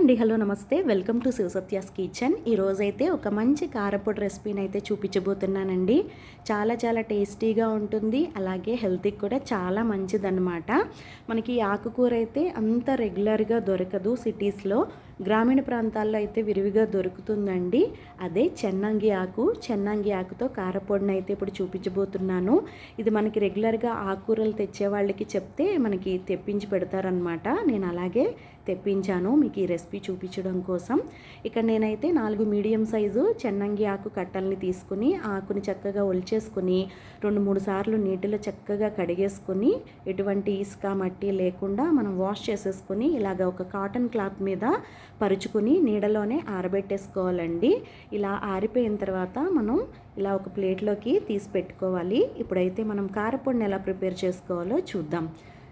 అండి, హలో నమస్తే, welcome to శివసత్యాస్ kitchen. ఈరోజైతే ఒక మంచి కారపొడి రెసిపీని అయితే చూపించబోతున్నానండి. చాలా చాలా టేస్టీగా ఉంటుంది, అలాగే హెల్త్కి కూడా చాలా మంచిదన్నమాట. మనకి ఆకుకూర అయితే అంత రెగ్యులర్గా దొరకదు సిటీస్లో, గ్రామీణ ప్రాంతాల్లో అయితే విరివిగా దొరుకుతుందండి. అదే చెన్నంగి ఆకుతో కారపొడిని అయితే ఇప్పుడు చూపించబోతున్నాను. ఇది మనకి రెగ్యులర్గా ఆకుకూరలు తెచ్చే వాళ్ళకి చెప్తే మనకి తెప్పించి పెడతారనమాట. నేను అలాగే తెప్పించాను మీకు ఈ రెసిపీ చూపించడం కోసం. ఇక్కడ నేనైతే 4 మీడియం సైజు చెన్నంగి ఆకు కట్టల్ని తీసుకుని ఆకుని చక్కగా ఒలిచేసుకుని 2-3 సార్లు నీటిలో చక్కగా కడిగేసుకొని ఎటువంటి ఇసుక మట్టి లేకుండా మనం వాష్ చేసేసుకొని ఇలాగ ఒక కాటన్ క్లాత్ మీద పరుచుకుని నీడలోనే ఆరబెట్టేసుకోవాలండి. ఇలా ఆరిపోయిన తర్వాత మనం ఇలా ఒక ప్లేట్లోకి తీసి పెట్టుకోవాలి. ఇప్పుడైతే మనం కారపొడిని ఎలా ప్రిపేర్ చేసుకోవాలో చూద్దాం.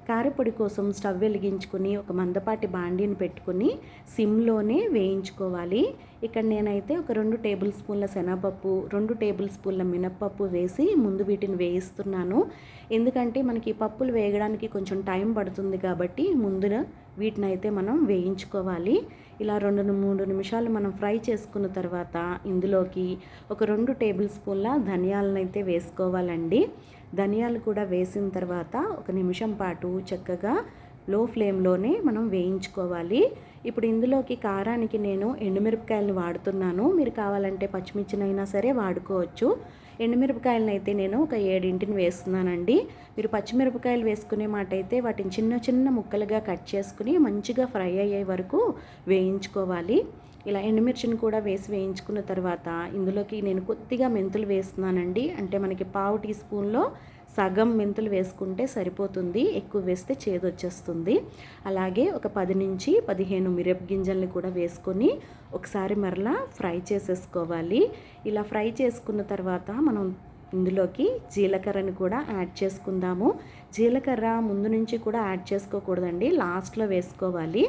కారపొడి కోసం స్టవ్ వెలిగించుకుని ఒక మందపాటి బాండీని పెట్టుకుని సిమ్లోనే వేయించుకోవాలి. ఇక్కడ నేనైతే ఒక 2 టేబుల్ స్పూన్ల శనగపప్పు, 2 టేబుల్ స్పూన్ల మినప్పప్పు వేసి ముందు వీటిని వేయిస్తున్నాను. ఎందుకంటే మనకి పప్పులు వేయడానికి కొంచెం టైం పడుతుంది కాబట్టి ముందున వీటిని అయితే మనం వేయించుకోవాలి. ఇలా 2-3 నిమిషాలు మనం ఫ్రై చేసుకున్న తర్వాత ఇందులోకి ఒక 2 టేబుల్ స్పూన్ల ధనియాలను అయితే వేసుకోవాలండి. ధనియాలు కూడా వేసిన తర్వాత 1 నిమిషం పాటు చక్కగా లో ఫ్లేమ్లోనే మనం వేయించుకోవాలి. ఇప్పుడు ఇందులోకి కారానికి నేను ఎండుమిరపకాయలను వాడుతున్నాను. మీరు కావాలంటే పచ్చిమిర్చినైనా సరే వాడుకోవచ్చు. ఎండుమిరపకాయలను అయితే నేను ఒక 7 వేస్తున్నానండి. మీరు పచ్చిమిరపకాయలు వేసుకునే మాట అయితే వాటిని చిన్న చిన్న ముక్కలుగా కట్ చేసుకుని మంచిగా ఫ్రై అయ్యే వరకు వేయించుకోవాలి. ఇలా ఎండుమిర్చిని కూడా వేసి వేయించుకున్న తర్వాత ఇందులోకి నేను కొద్దిగా మెంతులు వేస్తున్నానండి. అంటే మనకి 1/2 టీ స్పూన్లో సగం మెంతులు వేసుకుంటే సరిపోతుంది, ఎక్కువ వేస్తే చేదు వచ్చేస్తుంది. అలాగే ఒక 10-15 మిరప గింజల్ని కూడా వేసుకొని ఒకసారి మరలా ఫ్రై చేసేసుకోవాలి. ఇలా ఫ్రై చేసుకున్న తర్వాత మనం ఇందులోకి జీలకర్రని కూడా యాడ్ చేసుకుందాము. జీలకర్ర ముందు నుంచి కూడా యాడ్ చేసుకోకూడదండి, లాస్ట్లో వేసుకోవాలి.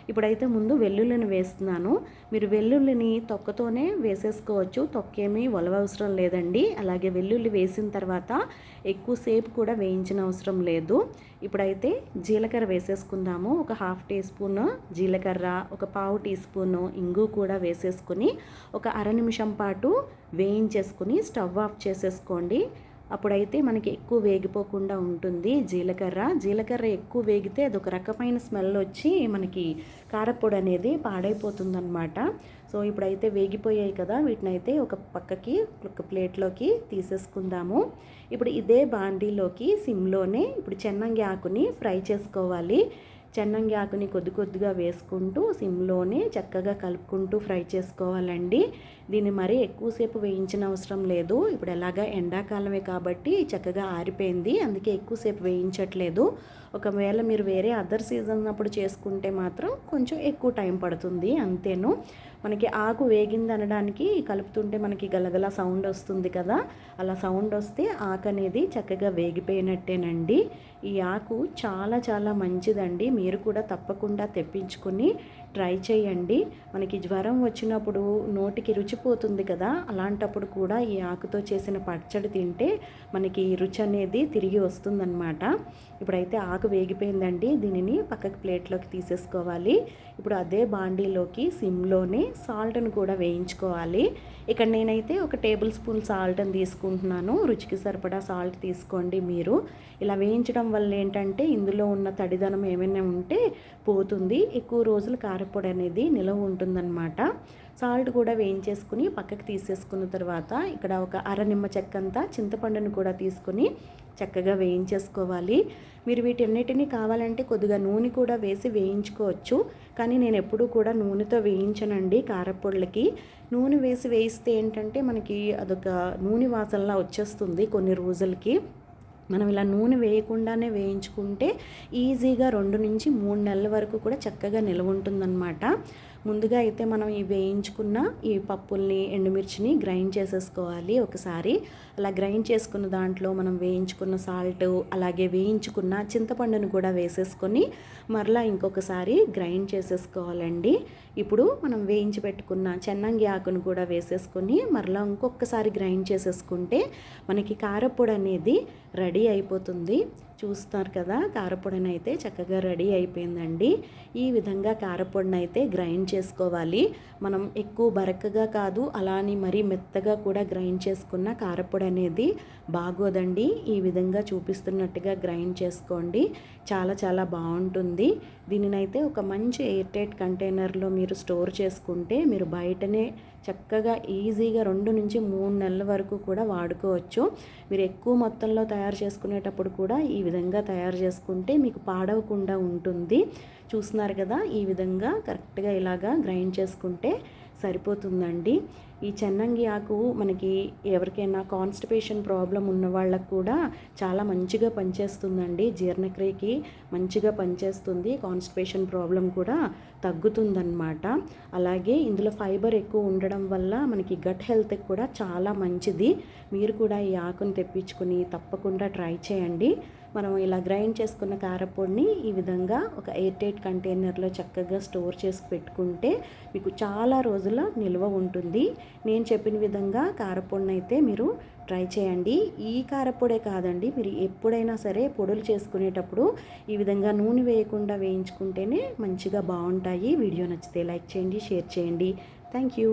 ఇప్పుడైతే ముందు వెల్లుల్లిని వేస్తున్నాను. మీరు వెల్లుల్లిని తొక్కతోనే వేసేసుకోవచ్చు, తొక్కేమీ ఒలవవసరం లేదండి. అలాగే వెల్లుల్లి వేసిన తర్వాత ఎక్కువసేపు కూడా వేయించిన అవసరం లేదు. ఇప్పుడైతే జీలకర్ర వేసేసుకుందాము. ఒక 1/2 టీ స్పూన్ జీలకర్ర, ఒక 1/4 టీ స్పూన్ ఇంగు కూడా వేసేసుకొని ఒక అర నిమిషం పాటు వేయించేసుకుని స్టవ్ ఆఫ్ చేసేసుకోండి. అప్పుడైతే మనకి ఎక్కువ వేగిపోకుండా ఉంటుంది. జీలకర్ర ఎక్కువ వేగితే అదొక రకమైన స్మెల్ వచ్చి మనకి కారపొడి అనేది పాడైపోతుందన్నమాట. సో ఇప్పుడైతే వేగిపోయాయి కదా, వీటినైతే ఒక పక్కకి ఒక ప్లేట్లోకి తీసేసుకుందాము. ఇప్పుడు ఇదే బాండీలోకి సిమ్లోనే ఇప్పుడు చెన్నంగి ఆకుని ఫ్రై చేసుకోవాలి. చెన్నంగి ఆకుని కొద్దిగా వేసుకుంటూ సిమ్లోనే చక్కగా కలుపుకుంటూ ఫ్రై చేసుకోవాలండి. దీన్ని మరీ ఎక్కువసేపు వేయించిన అవసరం లేదు. ఇప్పుడు ఎలాగా ఎండాకాలమే కాబట్టి చక్కగా ఆరిపోయింది, అందుకే ఎక్కువసేపు వేయించట్లేదు. ఒకవేళ మీరు వేరే అదర్ సీజన్ అప్పుడు చేసుకుంటే మాత్రం కొంచెం ఎక్కువ టైం పడుతుంది, అంతేను. మనకి ఆకు వేగింది అనడానికి కలుపుతుంటే మనకి గలగల సౌండ్ వస్తుంది కదా, అలా సౌండ్ వస్తే ఆకు అనేది చక్కగా వేగిపోయినట్టేనండి. ఈ ఆకు చాలా చాలా మంచిదండి, మీరు కూడా తప్పకుండా తెప్పించుకొని ట్రై చేయండి. మనకి జ్వరం వచ్చినప్పుడు నోటికి రుచిపోతుంది కదా, అలాంటప్పుడు కూడా ఈ ఆకుతో చేసిన పచ్చడి తింటే మనకి రుచి అనేది తిరిగి వస్తుందన్నమాట. ఇప్పుడైతే ఆకు వేగిపోయిందండి, దీనిని పక్కకి ప్లేట్లోకి తీసేసుకోవాలి. ఇప్పుడు అదే బాండీలోకి సిమ్లోనే సాల్ట్ను కూడా వేయించుకోవాలి. ఇక్కడ నేనైతే ఒక టేబుల్ స్పూన్ సాల్ట్ని తీసుకుంటున్నాను. రుచికి సరిపడా సాల్ట్ తీసుకోండి మీరు. ఇలా వేయించడం వల్ల ఏంటంటే ఇందులో ఉన్న తడిదనం ఏమైనా ఉంటే పోతుంది, ఎక్కువ రోజులు కారపొడి అనేది నిలవ ఉంటుందన్నమాట. సాల్ట్ కూడా వేయించేసుకుని పక్కకి తీసేసుకున్న తర్వాత ఇక్కడ ఒక అర నిమ్మ చెక్కంతా చింతపండును కూడా తీసుకుని చక్కగా వేయించేసుకోవాలి. మీరు వీటన్నిటినీ కావాలంటే కొద్దిగా నూనె కూడా వేసి వేయించుకోవచ్చు, కానీ నేను ఎప్పుడూ కూడా నూనెతో వేయించనండి. కారపొడులకి నూనె వేసి వేయిస్తే ఏంటంటే మనకి అదొక నూనె వాసనలా వచ్చేస్తుంది కొన్ని రోజులకి. మనం ఇలా నూనె వేయకుండానే వేయించుకుంటే ఈజీగా 2-3 నెలల వరకు కూడా చక్కగా నిల్వ ఉంటుందన్నమాట. ముందుగా అయితే మనం ఈ వేయించుకున్న ఈ పప్పుల్ని, ఎండుమిర్చిని గ్రైండ్ చేసేసుకోవాలి ఒకసారి. అలా గ్రైండ్ చేసుకున్న దాంట్లో మనం వేయించుకున్న సాల్ట్, అలాగే వేయించుకున్న చింతపండును కూడా వేసేసుకొని మరలా ఇంకొకసారి గ్రైండ్ చేసేసుకోవాలండి. ఇప్పుడు మనం వేయించి పెట్టుకున్న చెన్నంగి ఆకును కూడా వేసేసుకొని మరలా ఇంకొకసారి గ్రైండ్ చేసేసుకుంటే మనకి కారపొడి అనేది రెడీ అయిపోతుంది. చూస్తున్నారు కదా, కారపొడిని అయితే చక్కగా రెడీ అయిపోయిందండి. ఈ విధంగా కారపొడిని అయితే గ్రైండ్ చేసుకోవాలి. మనం ఎక్కువ బరకగా కాదు, అలా అని మరీ మెత్తగా కూడా గ్రైండ్ చేసుకున్న కారపొడి అనేది బాగోదండి. ఈ విధంగా చూపిస్తున్నట్టుగా గ్రైండ్ చేసుకోండి, చాలా చాలా బాగుంటుంది. దీనినైతే ఒక మంచి ఎయిర్ టైట్ కంటైనర్లో మీరు స్టోర్ చేసుకుంటే మీరు బయటనే చక్కగా ఈజీగా 2 నుంచి 3 నెలల వరకు కూడా వాడుకోవచ్చు. మీరు ఎక్కువ మొత్తంలో తయారు చేసుకునేటప్పుడు కూడా ఈ విధంగా తయారు చేసుకుంటే మీకు పాడవకుండా ఉంటుంది. చూస్తున్నారు కదా, ఈ విధంగా కరెక్ట్గా ఇలాగా గ్రైండ్ చేసుకుంటే సరిపోతుందండి. ఈ చెన్నంగి ఆకు మనకి ఎవరికైనా కాన్స్టిపేషన్ ప్రాబ్లం ఉన్న వాళ్ళకు కూడా చాలా మంచిగా పనిచేస్తుందండి. జీర్ణక్రియకి మంచిగా పనిచేస్తుంది, కాన్స్టిపేషన్ ప్రాబ్లం కూడా తగ్గుతుందన్నమాట. అలాగే ఇందులో ఫైబర్ ఎక్కువ ఉండడం వల్ల మనకి గట్ హెల్త్కి కూడా చాలా మంచిది. మీరు కూడా ఈ ఆకును తెప్పించుకొని తప్పకుండా ట్రై చేయండి. మనం ఇలా గ్రైండ్ చేసుకున్న కారపొడిని ఈ విధంగా ఒక ఎయిర్ టైట్ కంటైనర్లో చక్కగా స్టోర్ చేసి పెట్టుకుంటే మీకు చాలా రోజుల నిల్వ ఉంటుంది. నేను చెప్పిన విధంగా కారపొడిని అయితే మీరు ట్రై చేయండి. ఈ కారపొడే కాదండి, మీరు ఎప్పుడైనా సరే పొడులు చేసుకునేటప్పుడు ఈ విధంగా నూనె వేయకుండా వేయించుకుంటేనే మంచిగా బాగుంటాయి. వీడియో నచ్చితే లైక్ చేయండి, షేర్ చేయండి. Thank you.